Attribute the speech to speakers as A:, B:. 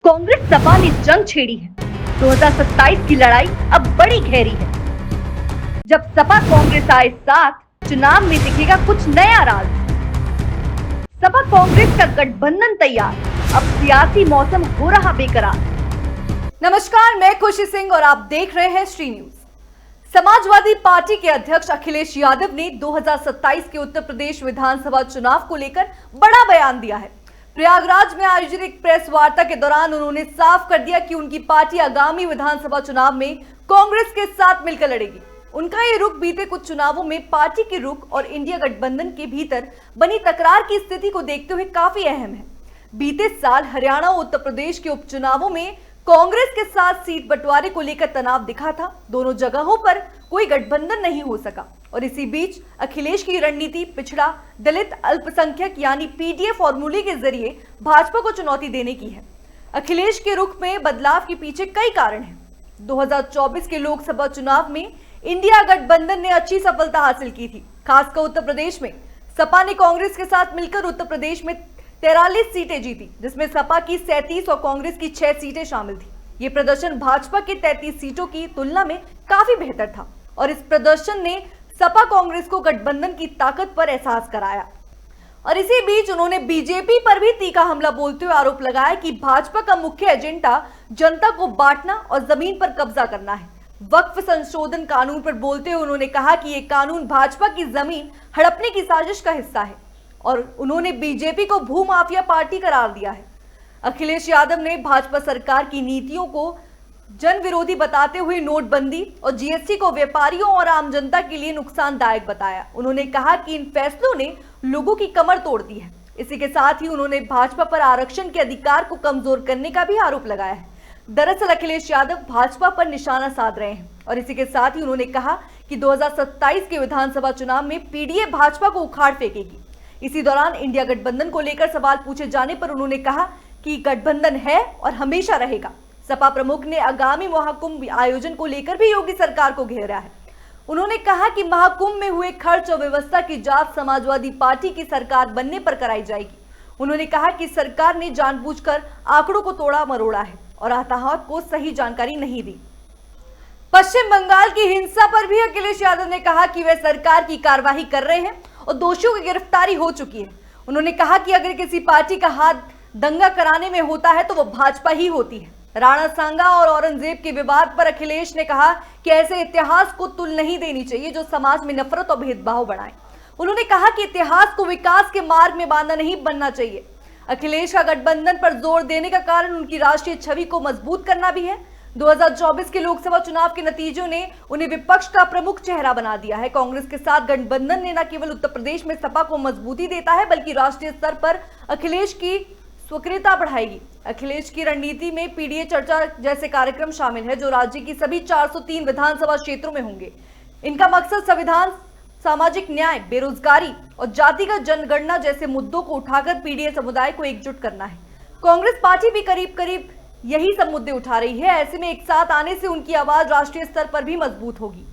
A: कांग्रेस सपा ने जंग छेड़ी है। 2027 की लड़ाई अब बड़ी गहरी है। जब सपा कांग्रेस आए साथ, चुनाव में दिखेगा कुछ नया राज। सपा कांग्रेस का गठबंधन तैयार, अब सियासी मौसम हो रहा बेकरार। नमस्कार, मैं खुशी सिंह और आप देख रहे हैं श्री न्यूज। समाजवादी पार्टी के अध्यक्ष अखिलेश यादव ने 2027 के उत्तर प्रदेश विधानसभा चुनाव को लेकर बड़ा बयान दिया है। प्रयागराज में आयोजित एक प्रेस वार्ता के दौरान उन्होंने साफ कर दिया कि उनकी पार्टी आगामी विधानसभा चुनाव में कांग्रेस के साथ मिलकर लड़ेगी। उनका ये रुख बीते कुछ चुनावों में पार्टी के रुख और इंडिया गठबंधन के भीतर बनी तकरार की स्थिति को देखते हुए काफी अहम है। बीते साल हरियाणा और उत्तर प्रदेश के उपचुनावों में कांग्रेस के साथ सीट बंटवारे को लेकर तनाव दिखा था। दोनों जगहों पर कोई गठबंधन नहीं हो सका और इसी बीच अखिलेश की रणनीति पिछड़ा दलित अल्पसंख्यक यानी पीडीए फॉर्मूले के जरिए भाजपा को चुनौती देने की है। अखिलेश के रुख में बदलाव के पीछे कई कारण हैं। 2024 के लोकसभा चुनाव में इंडिया गठबंधन ने अच्छी सफलता हासिल की थी। खासकर उत्तर प्रदेश में सपा ने कांग्रेस के साथ मिलकर उत्तर प्रदेश में 43 सीटें जीती, जिसमें सपा की 37 और कांग्रेस की 6 सीटें शामिल थी। ये प्रदर्शन भाजपा की 33 सीटों की तुलना में काफी बेहतर था और इस प्रदर्शन ने सपा कांग्रेस को गठबंधन की ताकत पर एहसास कराया। और इसी बीच उन्होंने बीजेपी पर भी तीखा हमला बोलते हुए आरोप लगाया कि भाजपा का मुख्य एजेंडा जनता को बांटना और जमीन पर कब्जा करना है। वक्फ संशोधन कानून पर बोलते हुए उन्होंने कहा कि ये कानून भाजपा की जमीन हड़पने की साजिश का हिस्सा है और उन्होंने बीजेपी को भूमाफिया पार्टी करार दिया है। अखिलेश यादव ने भाजपा सरकार की नीतियों को जन विरोधी बताते हुए नोटबंदी और जीएसटी को व्यापारियों और आम जनता के लिए नुकसानदायक बताया। उन्होंने कहा कि इन फैसलों ने लोगों की कमर तोड़ दी है। इसी के साथ ही उन्होंने भाजपा पर आरक्षण के अधिकार को कमजोर करने का भी आरोप लगाया है। दरअसल अखिलेश यादव भाजपा पर निशाना साध रहे हैं और इसी के साथ ही उन्होंने कहा कि 2027 के विधानसभा चुनाव में पीडीए भाजपा को उखाड़ फेंकेगी। इसी दौरान इंडिया गठबंधन को लेकर सवाल पूछे जाने पर उन्होंने कहा कि गठबंधन है और हमेशा रहेगा। सपा प्रमुख ने आगामी महाकुंभ आयोजन को लेकर भी योगी सरकार को घेरा है। उन्होंने कहा कि महाकुंभ में हुए खर्च और व्यवस्था की जांच समाजवादी पार्टी की सरकार बनने पर कराई जाएगी। उन्होंने कहा कि सरकार ने जानबूझकर आंकड़ों को तोड़ा मरोड़ा है और हताहत को सही जानकारी नहीं दी। पश्चिम बंगाल की हिंसा पर भी अखिलेश यादव ने कहा कि वे सरकार की कार्रवाई कर रहे हैं और दोषियों की गिरफ्तारी हो चुकी है। उन्होंने कहा कि अगर किसी पार्टी का हाथ दंगा कराने में होता है तो वो भाजपा ही होती है। राणा सांगा और औरंगजेब के विवाद पर अखिलेश ने कहा कि ऐसे इतिहास को तुल नहीं देनी चाहिए जो समाज में नफरत और भेदभाव बढ़ाए। उन्होंने कहा कि इतिहास को विकास के मार्ग में बांधा नहीं बनना चाहिए। अखिलेश का गठबंधन पर जोर देने का कारण उनकी राष्ट्रीय छवि को मजबूत करना भी है। 2024 के लोकसभा चुनाव के नतीजों ने उन्हें विपक्ष का प्रमुख चेहरा बना दिया है। कांग्रेस के साथ गठबंधन ने न केवल उत्तर प्रदेश में सपा को मजबूती देता है बल्कि राष्ट्रीय स्तर पर अखिलेश की सक्रियता बढ़ाएगी। अखिलेश की रणनीति में पीडीए चर्चा जैसे कार्यक्रम शामिल है जो राज्य की सभी 403 विधानसभा क्षेत्रों में होंगे। इनका मकसद संविधान, सामाजिक न्याय, बेरोजगारी और जातिगत जनगणना जैसे मुद्दों को उठाकर पीडीए समुदाय को एकजुट करना है। कांग्रेस पार्टी भी करीब करीब यही सब मुद्दे उठा रही है। ऐसे में एक साथ आने से उनकी आवाज राष्ट्रीय स्तर पर भी मजबूत होगी।